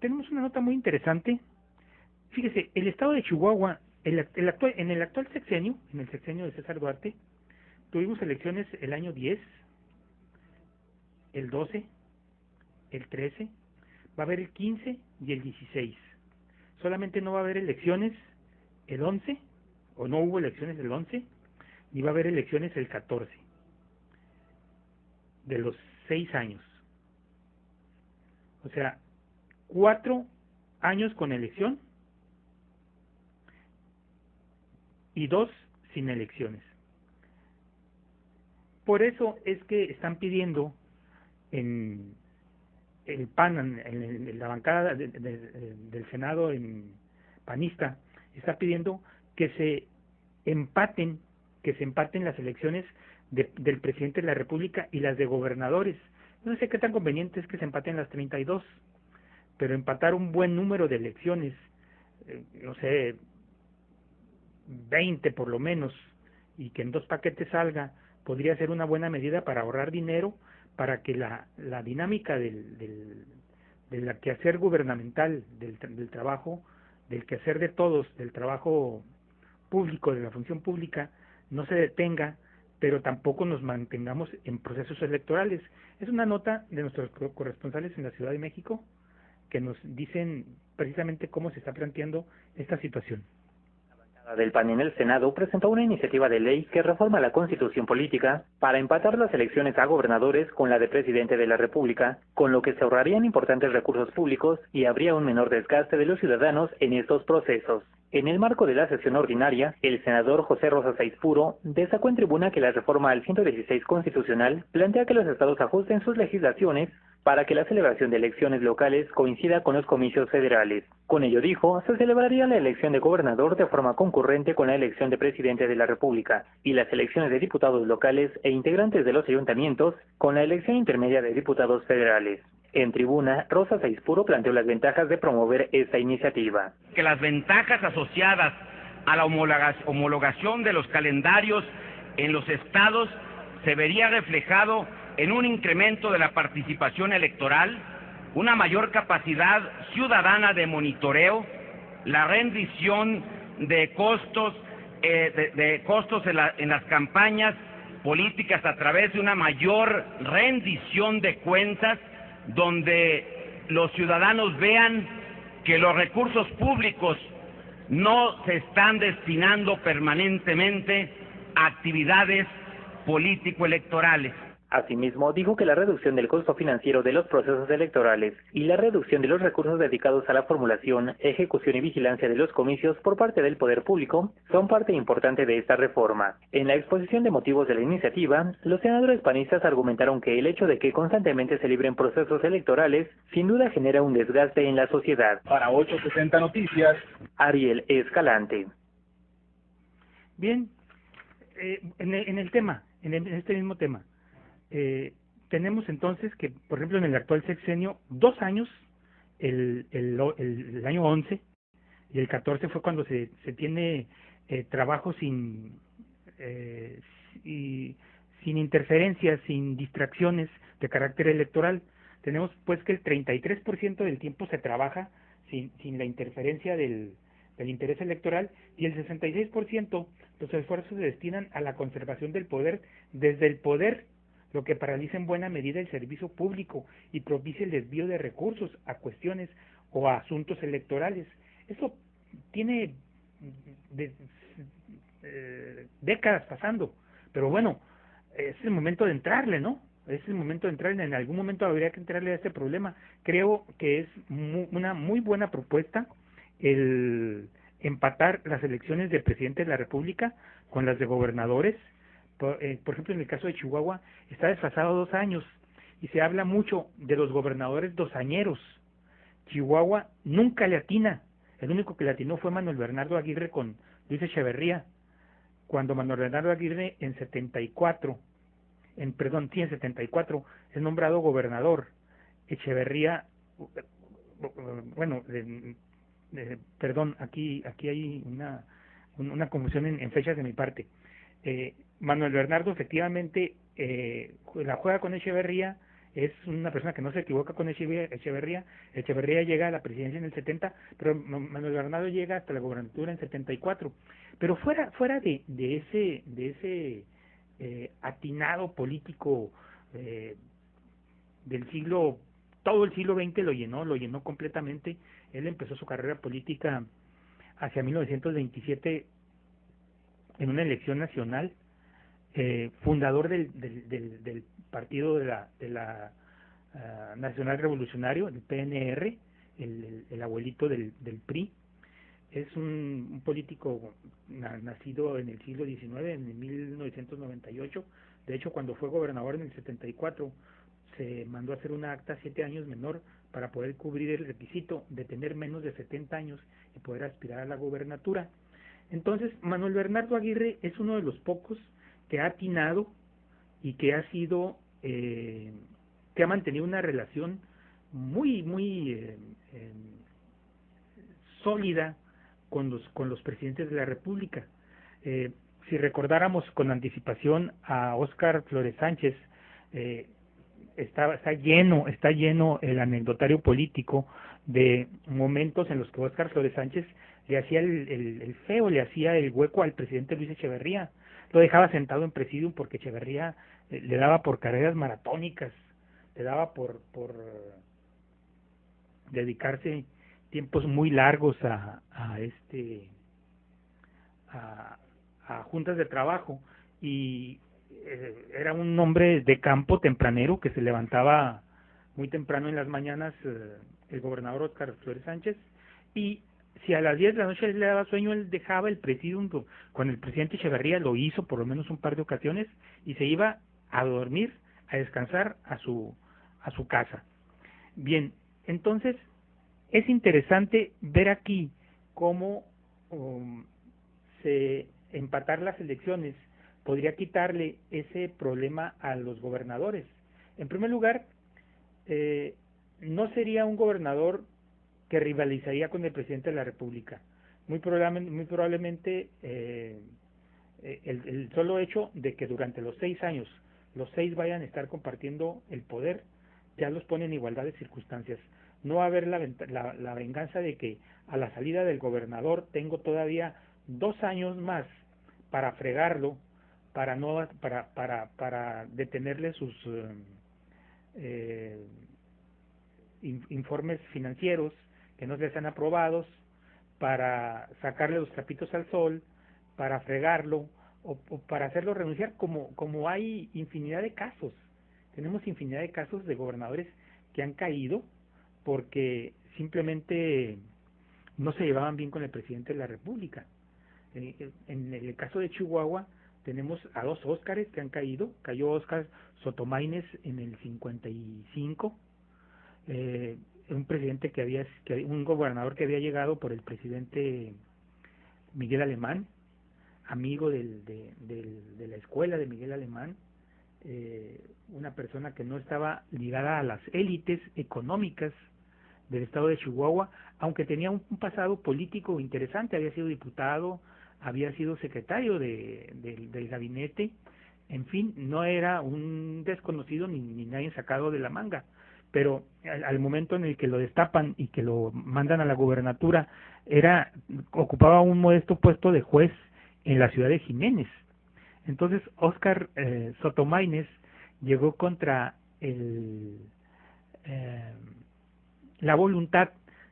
tenemos una nota muy interesante. Fíjese, el estado de Chihuahua, en el actual sexenio, en el sexenio de César Duarte, tuvimos elecciones el año 10, el 12, el 13, va a haber el 15 y el 16. Solamente no va a haber elecciones el 11, o no hubo elecciones el 11, ni va a haber elecciones el 14, de los 6 años. O sea, 4 años con elección y 2 sin elecciones. Por eso es que están pidiendo en el PAN, en la bancada del Senado en panista, está pidiendo que se empaten las elecciones del presidente de la República y las de gobernadores. No sé qué tan conveniente es que se empaten las 32, pero empatar un buen número de elecciones, no sé, 20 por lo menos, y que en 2 paquetes salga, podría ser una buena medida para ahorrar dinero, para que la dinámica del quehacer gubernamental, del trabajo, del quehacer de todos, del trabajo público, de la función pública, no se detenga, pero tampoco nos mantengamos en procesos electorales. Es una nota de nuestros corresponsales en la Ciudad de México que nos dicen precisamente cómo se está planteando esta situación. Del PAN en el Senado presentó una iniciativa de ley que reforma la Constitución política para empatar las elecciones a gobernadores con la de presidente de la República, con lo que se ahorrarían importantes recursos públicos y habría un menor desgaste de los ciudadanos en estos procesos. En el marco de la sesión ordinaria, el senador José Rosa Saizpuro destacó en tribuna que la reforma al 116 constitucional plantea que los estados ajusten sus legislaciones para que la celebración de elecciones locales coincida con los comicios federales. Con ello dijo, se celebraría la elección de gobernador de forma concurrente con la elección de presidente de la República y las elecciones de diputados locales e integrantes de los ayuntamientos con la elección intermedia de diputados federales. En tribuna, Rosa Saizpuro planteó las ventajas de promover esta iniciativa. Que las ventajas asociadas a la homologación de los calendarios en los estados se vería reflejado en un incremento de la participación electoral, una mayor capacidad ciudadana de monitoreo, la rendición de costos en las campañas políticas a través de una mayor rendición de cuentas, donde los ciudadanos vean que los recursos públicos no se están destinando permanentemente a actividades político-electorales. Asimismo, dijo que la reducción del costo financiero de los procesos electorales y la reducción de los recursos dedicados a la formulación, ejecución y vigilancia de los comicios por parte del poder público son parte importante de esta reforma. En la exposición de motivos de la iniciativa, los senadores panistas argumentaron que el hecho de que constantemente se libren procesos electorales sin duda genera un desgaste en la sociedad. Para 860 Noticias, Ariel Escalante. Bien, en este mismo tema, tenemos entonces que, por ejemplo, en el actual sexenio, 2 años, el año 11 y el 14 fue cuando se tiene trabajo sin interferencias, sin distracciones de carácter electoral. Tenemos pues que el 33% del tiempo se trabaja sin la interferencia del interés electoral, y el 66% los esfuerzos se destinan a la conservación del poder desde el poder, lo que paraliza en buena medida el servicio público y propicia el desvío de recursos a cuestiones o a asuntos electorales. Eso tiene décadas pasando, pero bueno, es el momento de entrarle, ¿no? Es el momento de entrarle, en algún momento habría que entrarle a este problema. Creo que es una muy buena propuesta el empatar las elecciones de presidente de la República con las de gobernadores. Por ejemplo, en el caso de Chihuahua está desfasado 2 años y se habla mucho de los gobernadores dosañeros. Chihuahua nunca le atina. El único que le atinó fue Manuel Bernardo Aguirre con Luis Echeverría, cuando Manuel Bernardo Aguirre en 74 es nombrado gobernador. Echeverría, bueno, perdón, aquí hay una confusión en fechas de mi parte. Manuel Bernardo efectivamente la juega con Echeverría es una persona que no se equivoca con Echeverría. Echeverría llega a la presidencia en el 70, pero Manuel Bernardo llega hasta la gobernatura en 74. Pero fuera de ese atinado político del siglo, todo el siglo XX lo llenó completamente. Él empezó su carrera política hacia 1927 en una elección nacional, fundador del partido de la Nacional Revolucionario, el PNR, el abuelito del PRI. Es un político nacido en el siglo XIX, en 1998. De hecho, cuando fue gobernador en el 74, se mandó a hacer una acta 7 años menor para poder cubrir el requisito de tener menos de 70 años y poder aspirar a la gobernatura. Entonces, Manuel Bernardo Aguirre es uno de los pocos que ha atinado y que ha sido, que ha mantenido una relación muy sólida con los presidentes de la República. Si recordáramos con anticipación a Óscar Flores Sánchez, está lleno el anecdotario político de momentos en los que Óscar Flores Sánchez le hacía el feo, le hacía el hueco al presidente Luis Echeverría, lo dejaba sentado en presidium porque Echeverría le daba por carreras maratónicas, le daba por dedicarse tiempos muy largos a juntas de trabajo, y era un hombre de campo tempranero que se levantaba muy temprano en las mañanas, el gobernador Óscar Flores Sánchez, y si a las 10 de la noche le daba sueño, él dejaba el presidium con el presidente Echeverría, lo hizo por lo menos un par de ocasiones, y se iba a dormir, a descansar a su casa. Bien, entonces es interesante ver aquí cómo empatar las elecciones podría quitarle ese problema a los gobernadores. En primer lugar, no sería un gobernador que rivalizaría con el presidente de la República. Muy probablemente el solo hecho de que durante los 6 años los 6 vayan a estar compartiendo el poder ya los pone en igualdad de circunstancias. No va a haber la venganza de que a la salida del gobernador tengo todavía 2 años más para fregarlo, para detenerle sus informes financieros que no les han aprobados, para sacarle los trapitos al sol, para fregarlo o para hacerlo renunciar, como hay infinidad de casos. Tenemos infinidad de casos de gobernadores que han caído porque simplemente no se llevaban bien con el presidente de la República. En el caso de Chihuahua tenemos a 2 Óscares que han caído. Cayó Óscar Sotomaines en el 55, un presidente un gobernador que había llegado por el presidente Miguel Alemán, amigo de la escuela de Miguel Alemán, una persona que no estaba ligada a las élites económicas del estado de Chihuahua, aunque tenía un pasado político interesante, había sido diputado, había sido secretario del gabinete, en fin, no era un desconocido ni nadie sacado de la manga, pero al momento en el que lo destapan y que lo mandan a la gubernatura, ocupaba un modesto puesto de juez en la ciudad de Jiménez. Entonces Óscar Sotomaines llegó contra la voluntad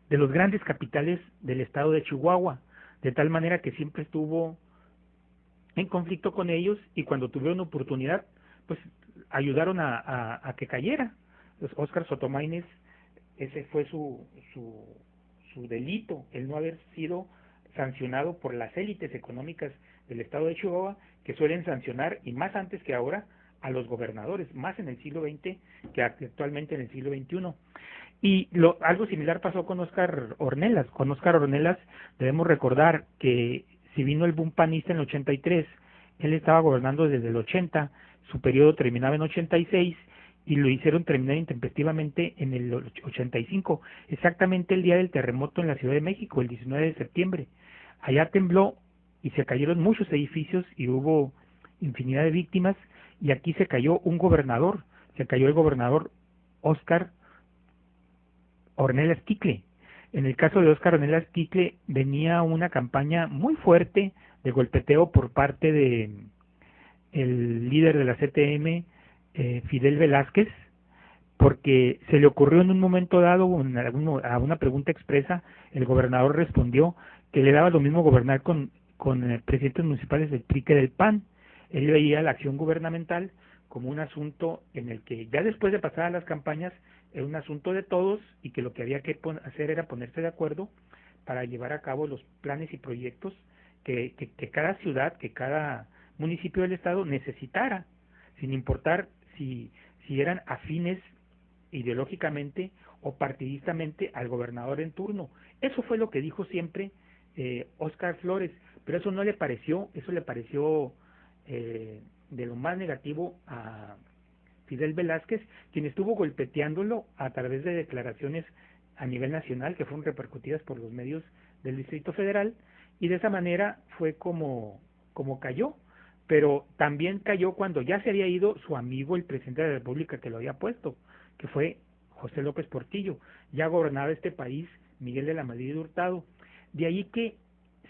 de los grandes capitales del estado de Chihuahua, de tal manera que siempre estuvo en conflicto con ellos, y cuando tuvieron oportunidad, pues ayudaron a que cayera. Entonces, Óscar Sotomaines, ese fue su delito, el no haber sido sancionado por las élites económicas del estado de Chihuahua, que suelen sancionar, y más antes que ahora, a los gobernadores, más en el siglo XX que actualmente en el siglo XXI. Y algo similar pasó con Óscar Ornelas. Con Óscar Ornelas debemos recordar que si vino el boom panista en el 83, él estaba gobernando desde el 80, su periodo terminaba en 86 y lo hicieron terminar intempestivamente en el 85, exactamente el día del terremoto en la Ciudad de México, el 19 de septiembre. Allá tembló y se cayeron muchos edificios y hubo infinidad de víctimas, y aquí se cayó un gobernador, se cayó el gobernador Óscar Ornelas Ticle. En el caso de Óscar Ornelas Ticle venía una campaña muy fuerte de golpeteo por parte de el líder de la CTM, Fidel Velázquez, porque se le ocurrió en un momento dado, a una pregunta expresa, el gobernador respondió que le daba lo mismo gobernar con presidentes municipales del PRI que del PAN. Él veía la acción gubernamental como un asunto en el que ya después de pasar las campañas era un asunto de todos y que lo que había que hacer era ponerse de acuerdo para llevar a cabo los planes y proyectos que cada ciudad, que cada municipio del estado necesitara, sin importar si eran afines ideológicamente o partidistamente al gobernador en turno. Eso fue lo que dijo siempre Óscar Flores, pero eso no le pareció, eso le pareció de lo más negativo a Fidel Velázquez, quien estuvo golpeteándolo a través de declaraciones a nivel nacional que fueron repercutidas por los medios del Distrito Federal, y de esa manera fue como cayó, pero también cayó cuando ya se había ido su amigo, el presidente de la República que lo había puesto, que fue José López Portillo. Ya gobernaba este país Miguel de la Madrid Hurtado. De ahí que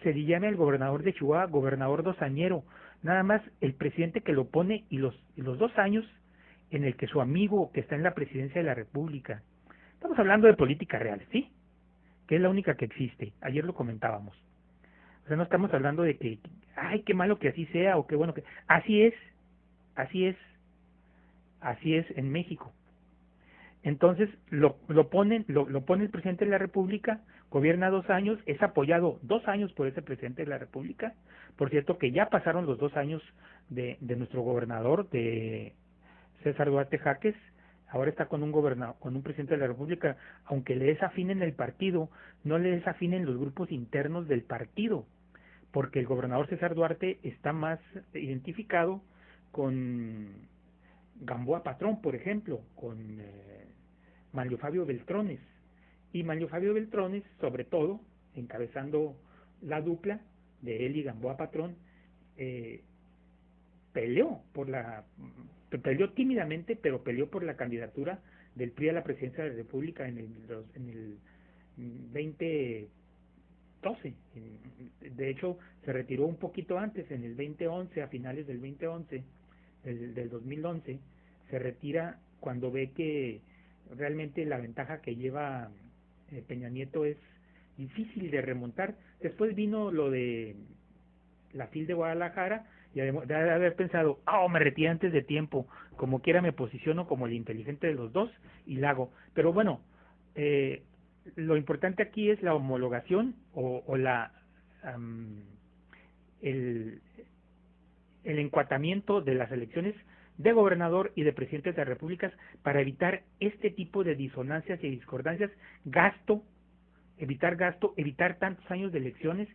se le llame al gobernador de Chihuahua gobernador dosañero, nada más el presidente que lo pone y los 2 años en el que su amigo que está en la presidencia de la República. Estamos hablando de política real, ¿sí? Que es la única que existe. Ayer lo comentábamos. O sea, no estamos hablando de que, ay, qué malo que así sea, o qué bueno que... Así es en México. Entonces, lo pone el presidente de la República, gobierna 2 años, es apoyado 2 años por ese presidente de la República. Por cierto, que ya pasaron los 2 años de nuestro gobernador, de César Duarte Jaques. Ahora está con un presidente de la República, aunque le es afín en el partido, no le es afín en los grupos internos del partido, porque el gobernador César Duarte está más identificado con Gamboa Patrón, por ejemplo, con Manlio Fabio Beltrones, y Manlio Fabio Beltrones, sobre todo, encabezando la dupla de él y Gamboa Patrón, peleó tímidamente, pero peleó por la candidatura del PRI a la presidencia de la República en el 2012. De hecho, se retiró un poquito antes, en el 2011, a finales del 2011, del 2011, se retira cuando ve que realmente la ventaja que lleva Peña Nieto es difícil de remontar. Después vino lo de la FIL de Guadalajara, y además de haber pensado, me retiré antes de tiempo, como quiera me posiciono como el inteligente de los dos y la hago. Pero bueno, lo importante aquí es la homologación o el encuatamiento de las elecciones de gobernador y de presidentes de repúblicas para evitar este tipo de disonancias y discordancias, evitar tantos años de elecciones.